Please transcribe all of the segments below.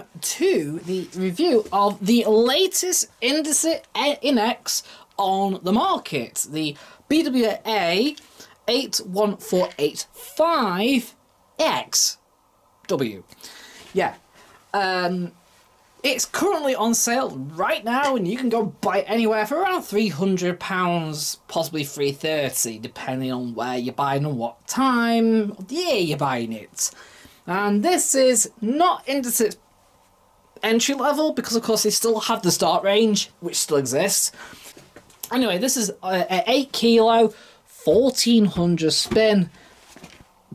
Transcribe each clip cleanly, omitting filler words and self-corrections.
welcome to the review of the latest Indesit innex on the market, the BWA81485X. Yeah. It's currently on sale right now, and you can go buy it anywhere for around £300, possibly $330, depending on where you're buying and what time of the year you're buying it. And this is not Indesit's entry level, because of course they still have the start range, which still exists. Anyway, this is an 8 kilo, 1400 spin,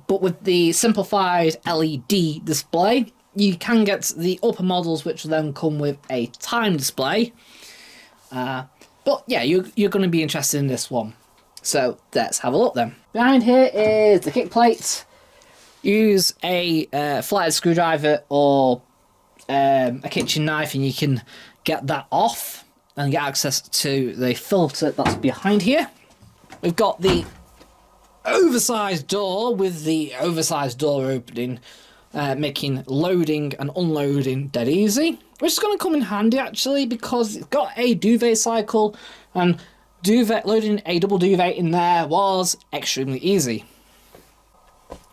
but with the simplified LED display. You can get the upper models, which will then come with a time display. But yeah, you're going to be interested in this one. So let's have a look then. Behind here is the kick plate. Use a flathead screwdriver or a kitchen knife and you can get that off and get access to the filter that's behind here. We've got the oversized door with the oversized door opening, making loading and unloading dead easy, which is going to come in handy actually, because it's got a duvet cycle, and loading a double duvet in there was extremely easy.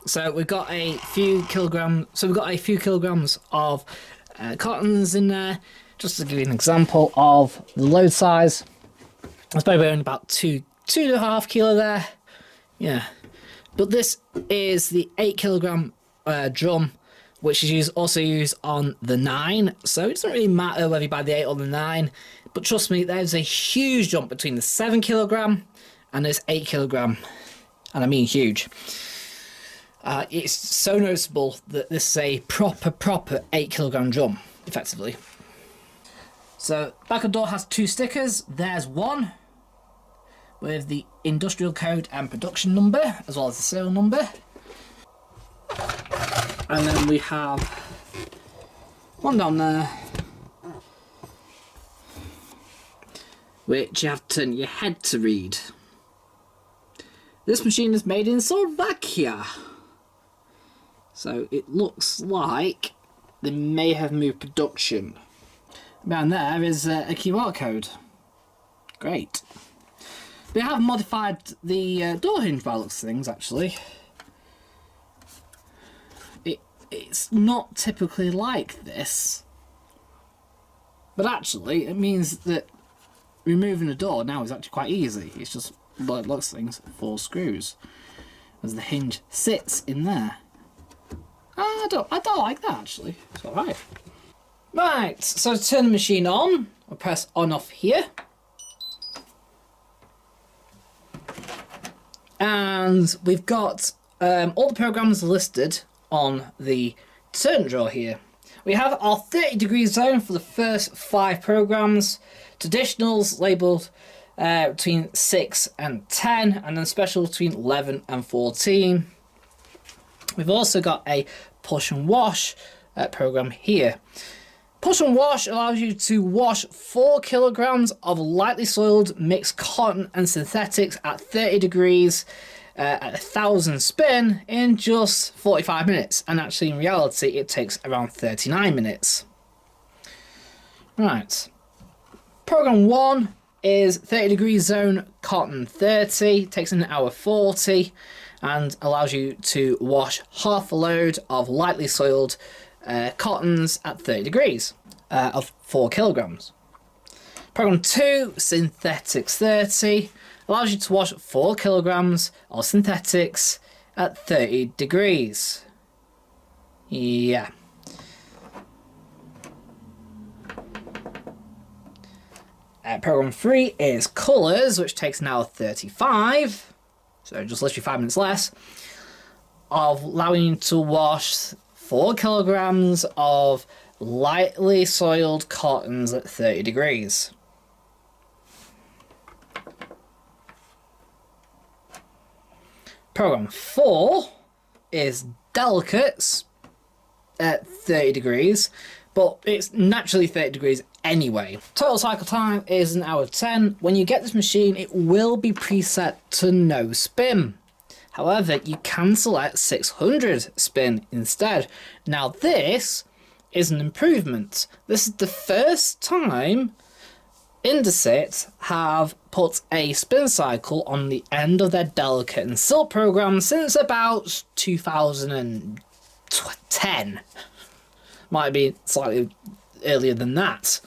So we've got a few kilograms. Of cottons in there. Just to give you an example of the load size, it's probably only about 2.5 kilo there. Yeah, but this is the 8 kilogram drum, which is also used on the 9, so it doesn't really matter whether you buy the 8 or the 9, but trust me, there's a huge jump between the 7 kilogram and this 8 kilogram, and I mean huge. It's so noticeable that this is a proper 8 kilogram drum, effectively. So back of the door has 2 stickers. There's one with the industrial code and production number, as well as the serial number. And then we have one down there, which you have to turn your head to read. This machine is made in Slovakia, so it looks like they may have moved production. Down there is a QR code. Great. They have modified the door hinge by the looks of things, actually. It's not typically like this, but actually it means that removing the door now is actually quite easy. It's just, by the looks of things, 4 screws, as the hinge sits in there. I don't like that actually. It's all right. Right, so to turn the machine on, I'll press on off here. And we've got all the programs listed on the turn drawer here. We have our 30 degree zone for the first 5 programs, traditionals labelled between 6 and 10, and then special between 11 and 14. We've also got a push and wash program here. Push and wash allows you to wash 4 kilograms of lightly soiled mixed cotton and synthetics at 30 degrees at 1000 spin in just 45 minutes, and actually in reality it takes around 39 minutes. Right, program 1 is 30 degree zone cotton 30, takes an hour 40 and allows you to wash half a load of lightly soiled cottons at 30 degrees of 4 kilograms. Program 2, synthetics 30, allows you to wash 4 kilograms of synthetics at 30 degrees. Yeah. Program 3 is colours, which takes an hour 35, so just literally 5 minutes less, of allowing you to wash 4 kilograms of lightly soiled cottons at 30 degrees. Program 4 is delicates at 30 degrees, but it's naturally 30 degrees anyway. Total cycle time is an hour 10. When you get this machine, it will be preset to no spin. However, you can select 600 spin instead. Now this is an improvement. This is the first time Indesit have put a spin cycle on the end of their delicate and silk program since about 2010. Might be slightly earlier than that.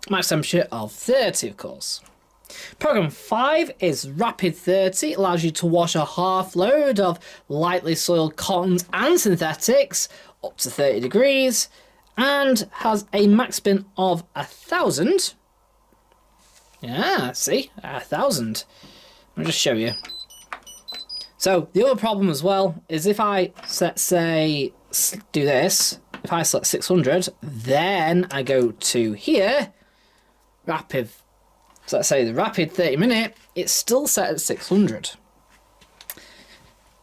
Max temperature of 30, of course. Program 5 is Rapid 30. It allows you to wash a half load of lightly soiled cottons and synthetics up to 30 degrees and has a max spin of 1,000. Yeah, see? 1,000. Let me just show you. So the other problem as well is if I, let's say, do this, if I select 600, then I go to here, rapid, so let's say the rapid 30 minute, it's still set at 600.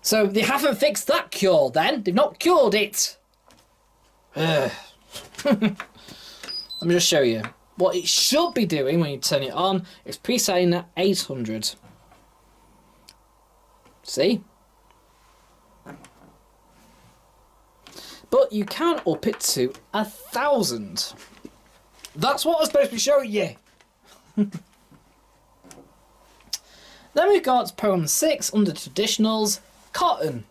So they haven't fixed that cure then. They've not cured it. Let me just show you. What it should be doing when you turn it on is presetting at 800. See? But you can up it to 1,000. That's what I was supposed to be showing you. Then we've got program 6 under traditionals, cotton.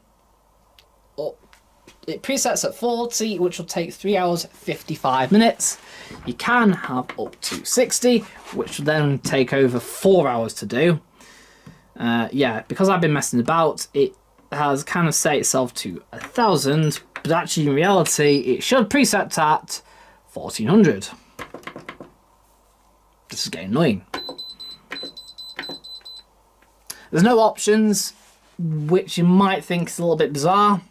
It presets at 40, which will take 3 hours 55 minutes. You can have up to 60, which will then take over 4 hours to do. Yeah, because I've been messing about, it has kind of set itself to 1,000, but actually in reality it should preset at 1,400. This is getting annoying. There's no options, which you might think is a little bit bizarre.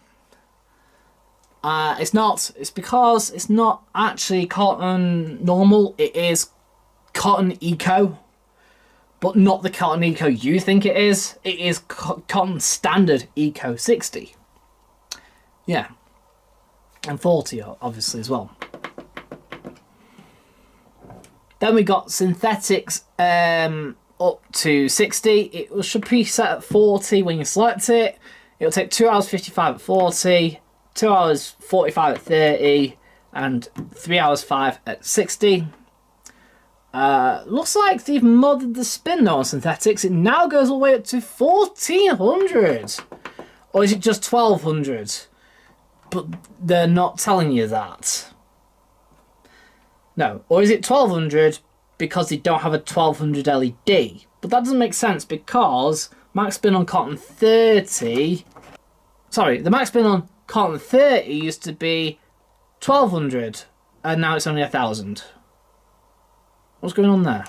It's not. It's because it's not actually cotton normal. It is cotton eco, but not the cotton eco you think it is. It is cotton standard eco 60. Yeah, and 40 obviously as well. Then we got synthetics up to 60. It should preset at 40 when you select it. It'll take 2 hours 55 at 40, 2 hours 45 at 30, and 3 hours 5 at 60. Looks like they've modded the spin though on synthetics. It now goes all the way up to 1,400. Or is it just 1,200? But they're not telling you that. No, or is it 1,200 because they don't have a 1,200 LED? But that doesn't make sense because max spin on cotton 30... Sorry, the max spin on cotton 30 used to be 1,200 and now it's only 1,000. What's going on there?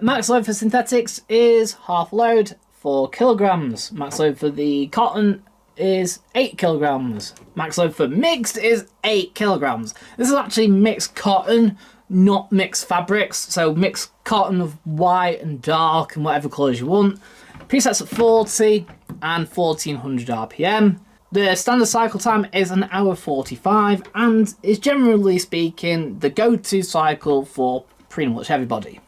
Max load for synthetics is half load, 4 kilograms. Max load for the cotton is 8 kilograms. Max load for mixed is 8 kilograms. This is actually mixed cotton, not mixed fabrics. So mixed cotton of white and dark and whatever colours you want. Presets at 40 and 1,400 RPM. The standard cycle time is 1 hour 45 and is generally speaking the go-to cycle for pretty much everybody.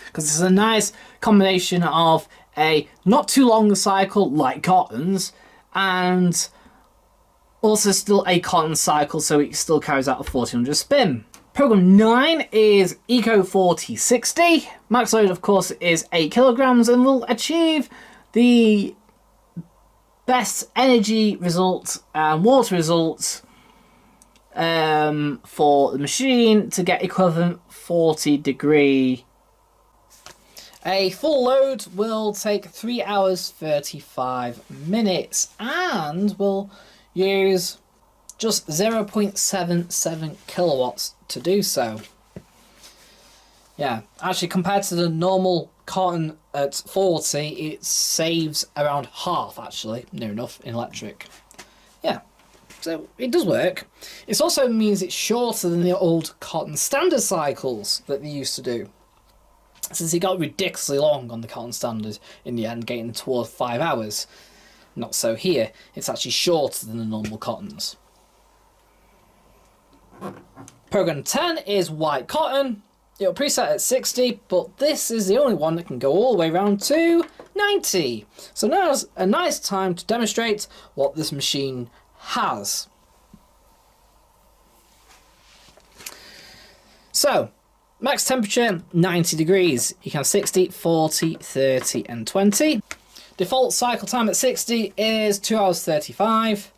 Because it's a nice combination of a not too long cycle like cottons and also still a cotton cycle, so it still carries out a 1,400 spin. Program 9 is Eco 4060. Max load of course is 8 kilograms and will achieve the best energy results and water results for the machine to get equivalent 40 degree. A full load will take 3 hours 35 minutes and will use just 0.77 kilowatts to do so. Yeah, actually compared to the normal cotton at 40, it saves around half actually, near enough, in electric. Yeah, so it does work. It also means it's shorter than the old cotton standard cycles that they used to do. Since it got ridiculously long on the cotton standard in the end, getting towards 5 hours. Not so here, it's actually shorter than the normal cottons. Program 10 is white cotton. It'll preset at 60, but this is the only one that can go all the way around to 90. So now's a nice time to demonstrate what this machine has. So, max temperature 90 degrees. You can have 60, 40, 30 and 20. Default cycle time at 60 is 2 hours 35.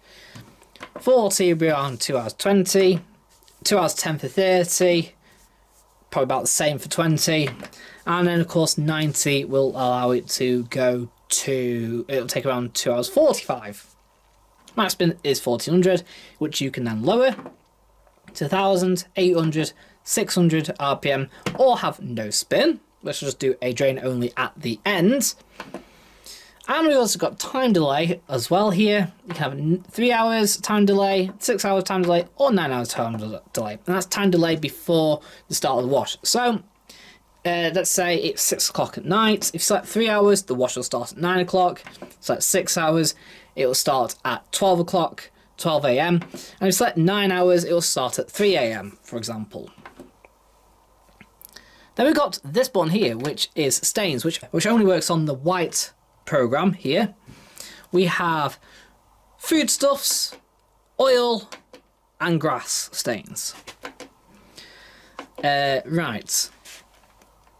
40 will be around 2 hours 20. 2 hours 10 for 30. Probably about the same for 20. And then of course 90 will allow it to go to, it'll take around 2 hours 45. Max spin is 1400, which you can then lower to 1000, 800, 600 RPM, or have no spin. Let's just do a drain only at the end. And we've also got time delay as well here. You can have 3 hours time delay, 6 hours time delay, or 9 hours time delay. And that's time delay before the start of the wash. So let's say it's 6 o'clock at night. If you select 3 hours, the wash will start at 9 o'clock. Select 6 hours, it will start at 12 o'clock, 12 AM. And if you select 9 hours, it will start at 3 AM, for example. Then we've got this button here, which is stains, which only works on the white program here. We have foodstuffs, oil, and grass stains. Right.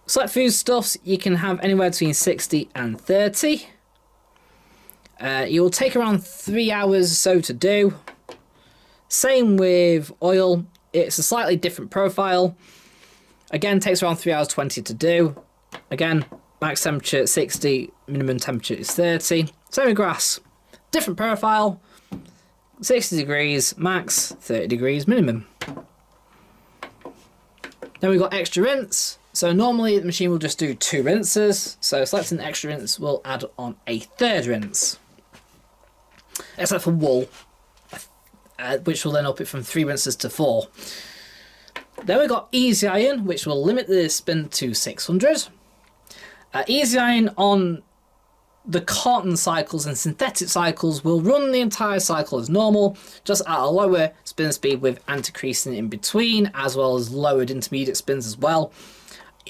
Select foodstuffs, you can have anywhere between 60 and 30. It will take around 3 hours or so to do. Same with oil, it's a slightly different profile. Again, takes around 3 hours 20 to do. Again, max temperature 60, minimum temperature is 30. Same with grass, different profile, 60 degrees max, 30 degrees minimum. Then we've got extra rinse. So normally the machine will just do 2 rinses. So selecting the extra rinse will add on a 3rd rinse. Except for wool, which will then up it from 3 rinses to 4. Then we've got easy iron, which will limit the spin to 600. Easy iron on the cotton cycles and synthetic cycles will run the entire cycle as normal, just at a lower spin speed with anti-creasing in between, as well as lowered intermediate spins as well.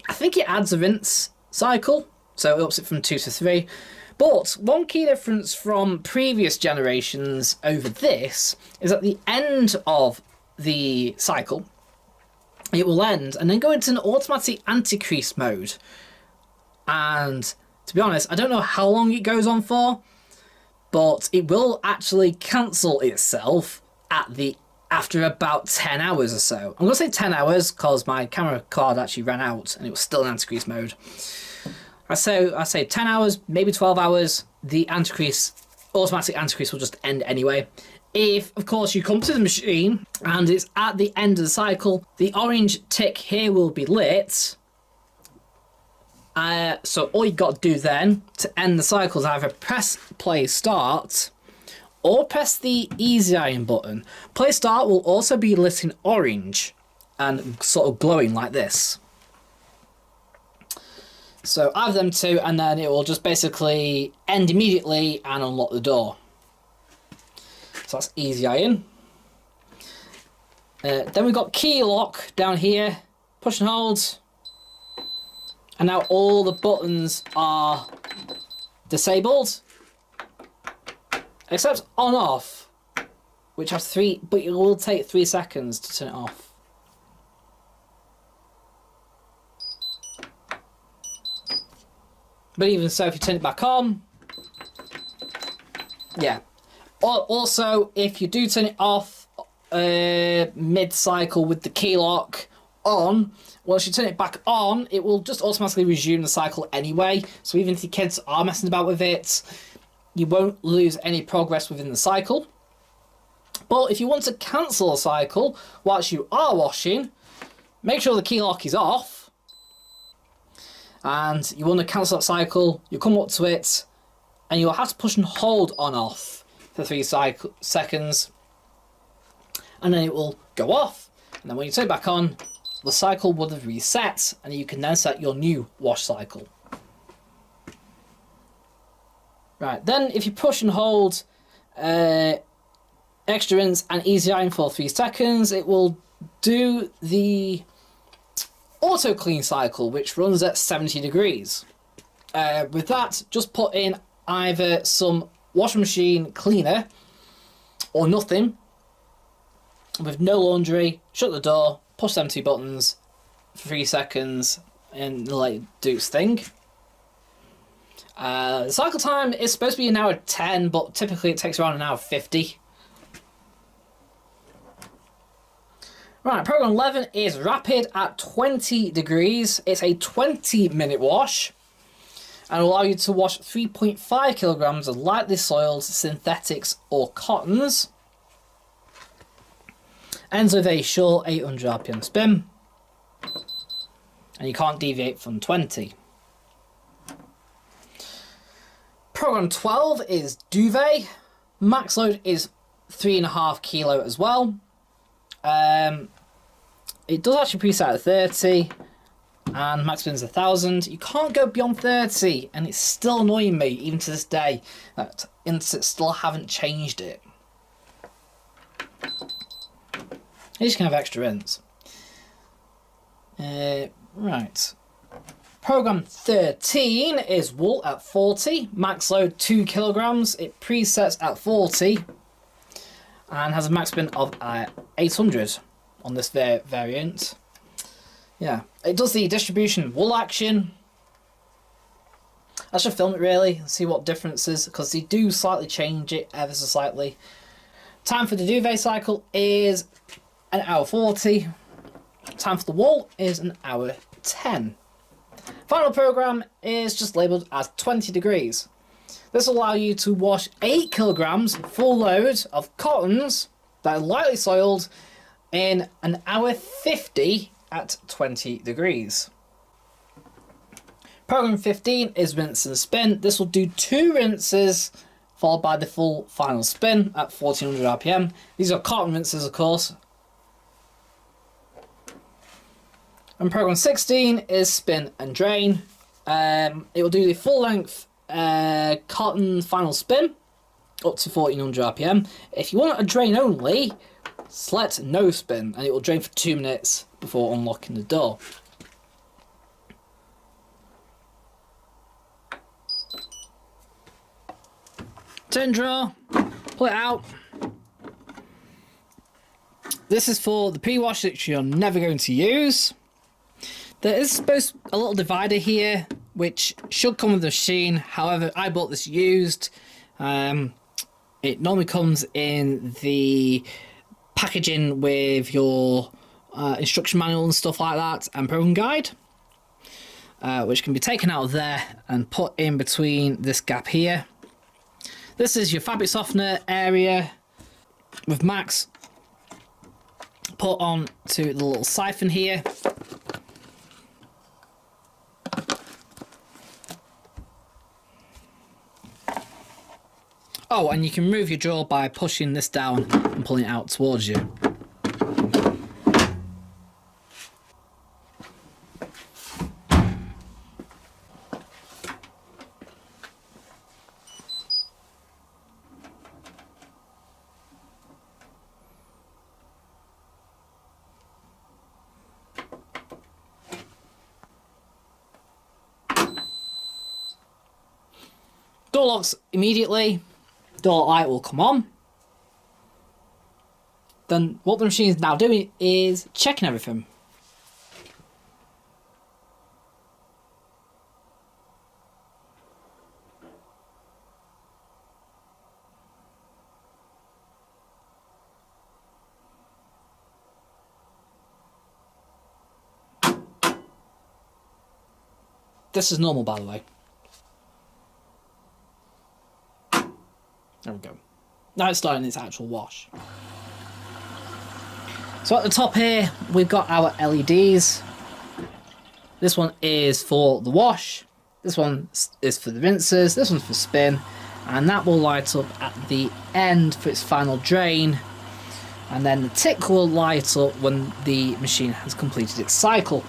I think it adds a rinse cycle, so it ups it from 2 to 3. But one key difference from previous generations over this is at the end of the cycle, it will end and then go into an automatic anti-crease mode. And to be honest, I don't know how long it goes on for, but it will actually cancel itself after about 10 hours or so. I'm going to say 10 hours because my camera card actually ran out and it was still in anti-crease mode. I say 10 hours, maybe 12 hours, the automatic anti-crease will just end anyway. If, of course, you come to the machine and it's at the end of the cycle, the orange tick here will be lit. So all you got to do then to end the cycle is either press play start or press the easy iron button. Play start will also be lit in orange and sort of glowing like this. So either them two, and then it will just basically end immediately and unlock the door. So that's easy iron. Then we've got key lock down here, push and hold. And now all the buttons are disabled, except on off, which has 3, but it will take 3 seconds to turn it off. But even so, if you turn it back on, yeah. Also, if you do turn it off mid-cycle with the key lock on, once you turn it back on, it will just automatically resume the cycle anyway. So even if the kids are messing about with it, you won't lose any progress within the cycle. But if you want to cancel a cycle whilst you are washing, make sure the key lock is off. And you want to cancel that cycle, you come up to it, and you'll have to push and hold on off for 3 seconds. And then it will go off. And then when you turn it back on, the cycle would have reset, and you can then set your new wash cycle. Right, then if you push and hold extra rinse and easy iron for 3 seconds, it will do the auto clean cycle, which runs at 70 degrees. With that, just put in either some washing machine cleaner or nothing with no laundry, shut the door, push them 2 buttons for 3 seconds and let it do its thing. The cycle time is supposed to be 1 hour 10, but typically it takes around 1 hour 50. Right, program 11 is rapid at 20 degrees. It's a 20-minute wash and will allow you to wash 3.5 kilograms of lightly soiled synthetics or cottons. Ends with a short 800 RPM spin, and you can't deviate from 20. Program 12 is duvet. Max load is 3.5 kilo as well. It does actually preset at 30, and max spin is 1,000. You can't go beyond 30, and it's still annoying me, even to this day, that Indesit still haven't changed it. You just can have extra rinse. Right. Program 13 is wool at 40. Max load 2 kilograms. It presets at 40 and has a max spin of 800 on this variant. Yeah, it does the distribution wool action. I should film it really and see what differences, because they do slightly change it ever so slightly. Time for the duvet cycle is 1 hour 40. Time for the wool is 1 hour 10. Final program is just labelled as 20 degrees. This will allow you to wash 8 kilograms full load of cottons that are lightly soiled in 1 hour 50 at 20 degrees. Program 15 is rinse and spin. This will do 2 rinses followed by the full final spin at 1400 RPM. These are cotton rinses, of course. And program 16 is spin and drain. It will do the full length cotton final spin up to 1400 RPM. If you want a drain only, select no spin and it will drain for 2 minutes before unlocking the door. Turn drawer, pull it out. This is for the pre-wash that you're never going to use. There is supposed to be a little divider here, which should come with the machine. However, I bought this used. It normally comes in the packaging with your instruction manual and stuff like that, and program guide, which can be taken out of there and put in between this gap here. This is your fabric softener area with Max put on to the little siphon here. Oh, and you can move your drawer by pushing this down and pulling it out towards you. Door locks immediately. Door light will come on. Then what the machine is now doing is checking everything. This is normal, by the way. There we go. Now it's starting its actual wash. So at the top here, we've got our LEDs. This one is for the wash. This one is for the rinses. This one's for spin. And that will light up at the end for its final drain. And then the tick will light up when the machine has completed its cycle.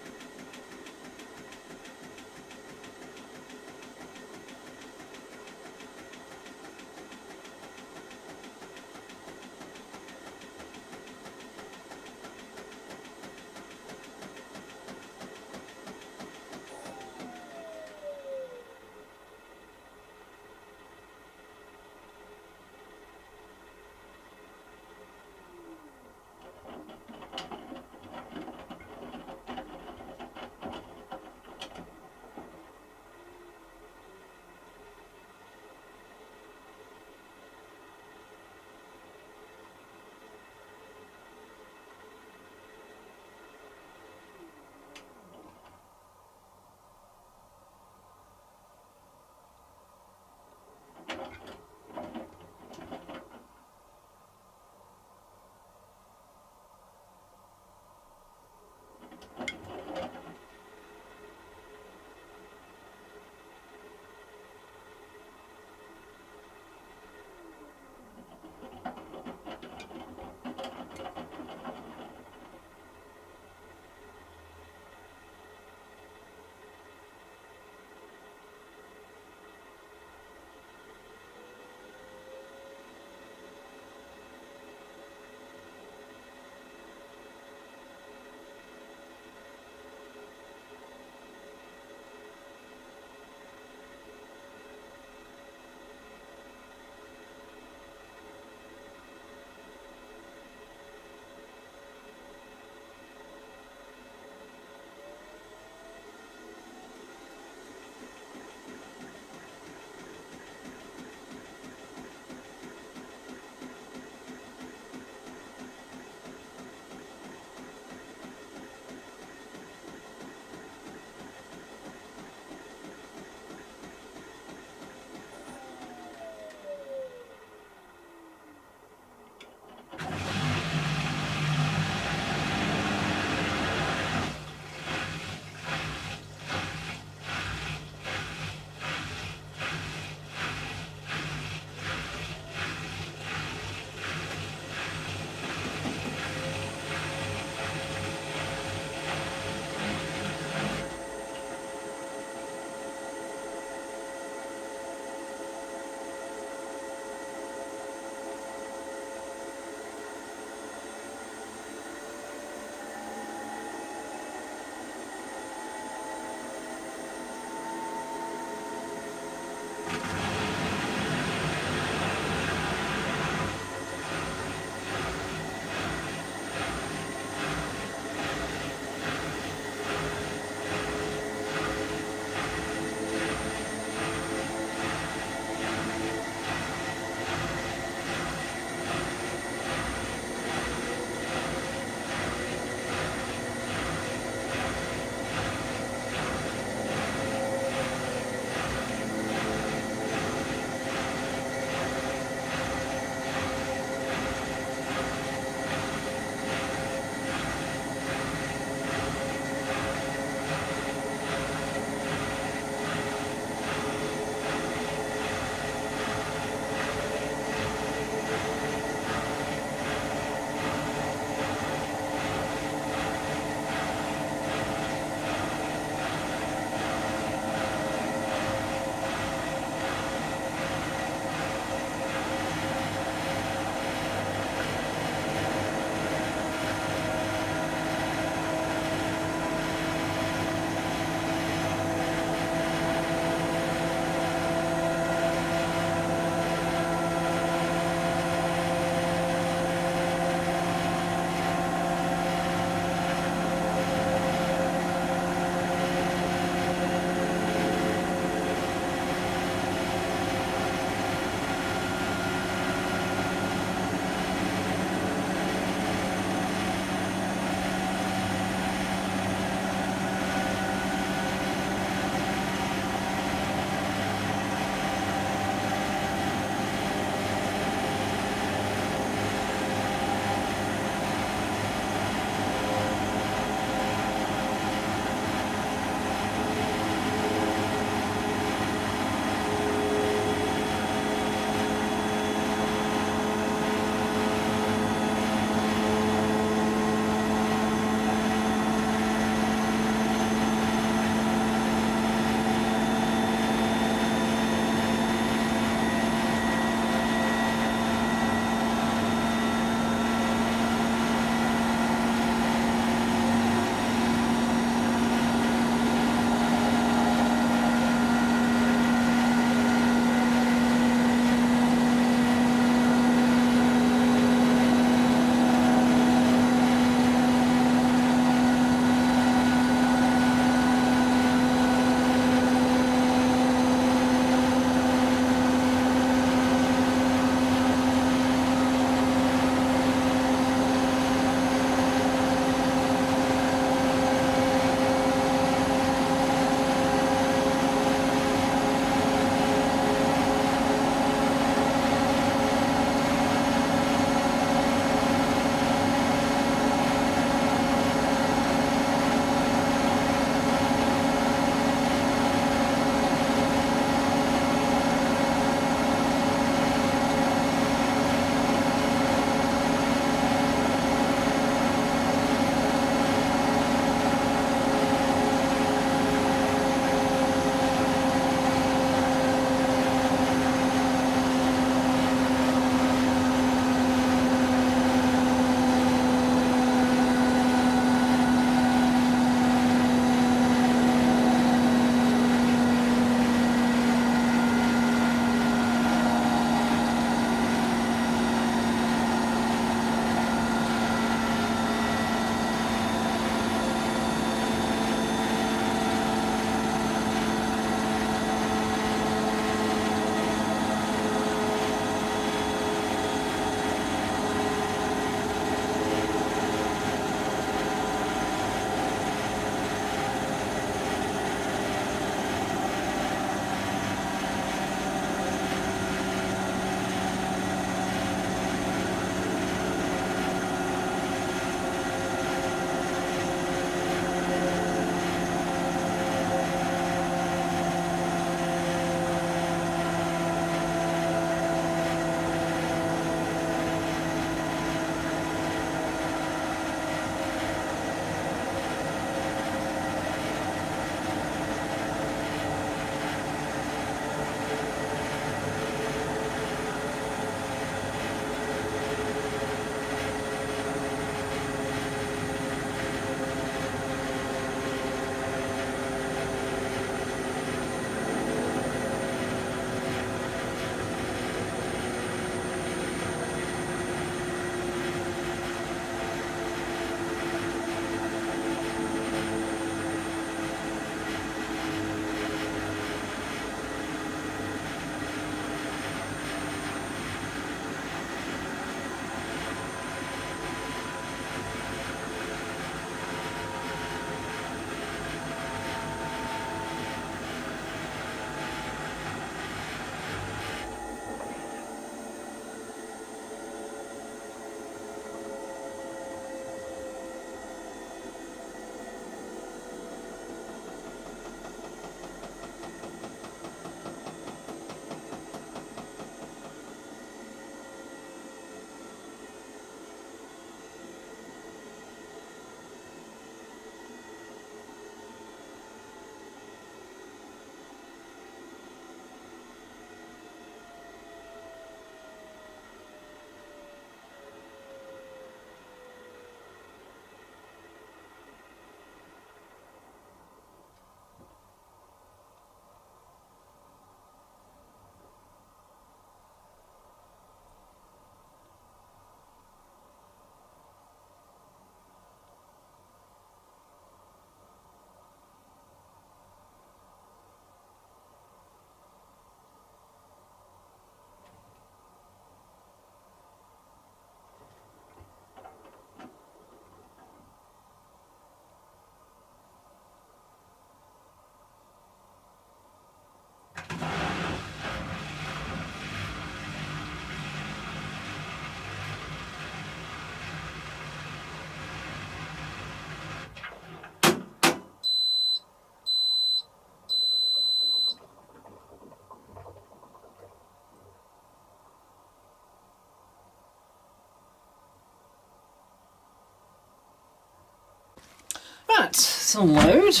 Right, let's unload.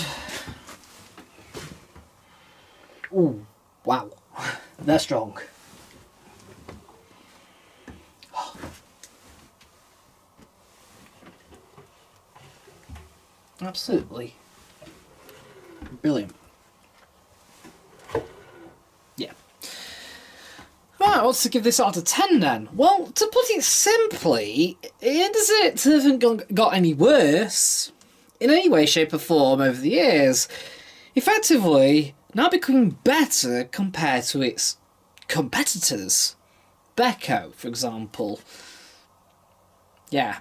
Ooh, wow, they're strong. Absolutely brilliant. Yeah. Right, what's to give this out of 10 then? Well, to put it simply, Indesit hasn't got any worse in any way, shape or form over the years. Effectively, now becoming better compared to its competitors. Beko, for example. Yeah.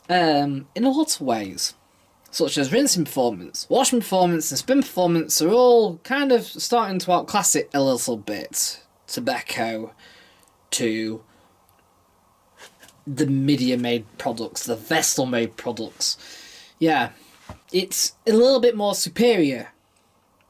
In a lot of ways. Such as rinsing performance, washing performance and spin performance are all kind of starting to outclass it a little bit to Beko, to the media-made products, the Vestal-made products. Yeah, it's a little bit more superior,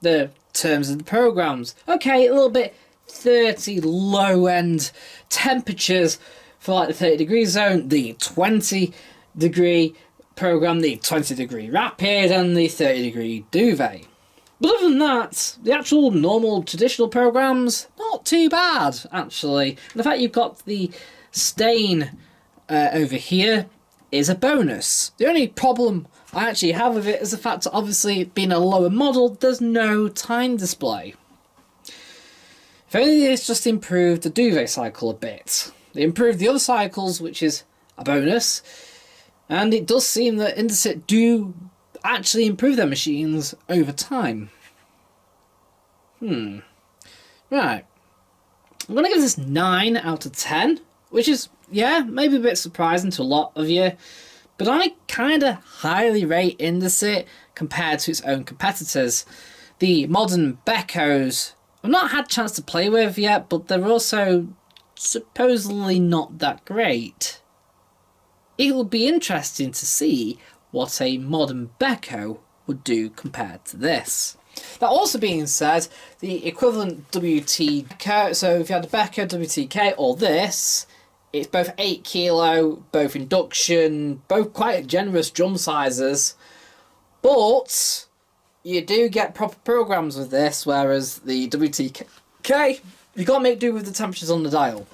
the terms of the programs. Okay, a little bit 30 low-end temperatures for like the 30 degree zone, the 20 degree program, the 20 degree rapid and the 30 degree duvet. But other than that, the actual normal traditional programs, not too bad actually. And the fact you've got the stain over here is a bonus. The only problem I actually have with it is the fact that obviously being a lower model, there's no time display. If only it's just improved the duvet cycle a bit. They improved the other cycles, which is a bonus. And it does seem that Indesit do actually improve their machines over time. Right. I'm going to give this 9 out of 10, which is, yeah, maybe a bit surprising to a lot of you. But I kind of highly rate Indesit compared to its own competitors. The modern Bekos I've not had a chance to play with yet, but they're also supposedly not that great. It will be interesting to see what a modern Beko would do compared to this. That also being said, the equivalent WT, so if you had a Beko WTK or this, it's both 8 kilo, both induction, both quite generous drum sizes, but you do get proper programs with this, whereas the WTK, you can't make do with the temperatures on the dial,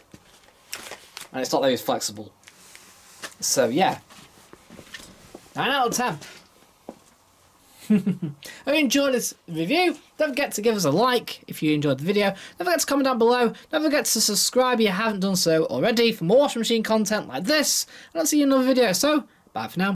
and it's not very flexible. So yeah, 9 out of 10. If you enjoyed this review, don't forget to give us a like if you enjoyed the video. Don't forget to comment down below. Don't forget to subscribe if you haven't done so already for more washing machine content like this. And I'll see you in another video. So, bye for now.